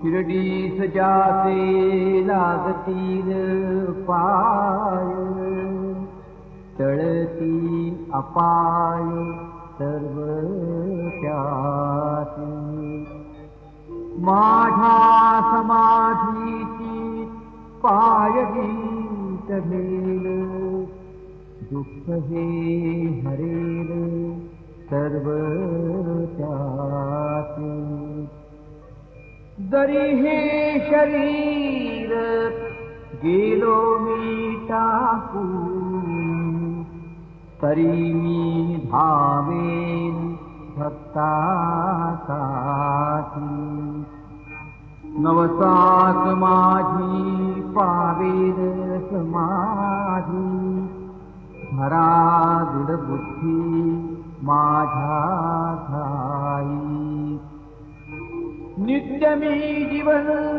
शिर्डीस जाचे लागतील पाय, टळती अपाय सर्व त्यासी. माझ्या समाधीची पायरी टळेल, दुःख हे हरेल सर्व त्यासी. जरी हे शरीर गेलो मी टाकून, तरी मी धावेन भक्तासाठी. नवसात माझी पावेल समाधी, धरा दृढ बुद्धी माझ्या ठाई. नित्य मी जीवन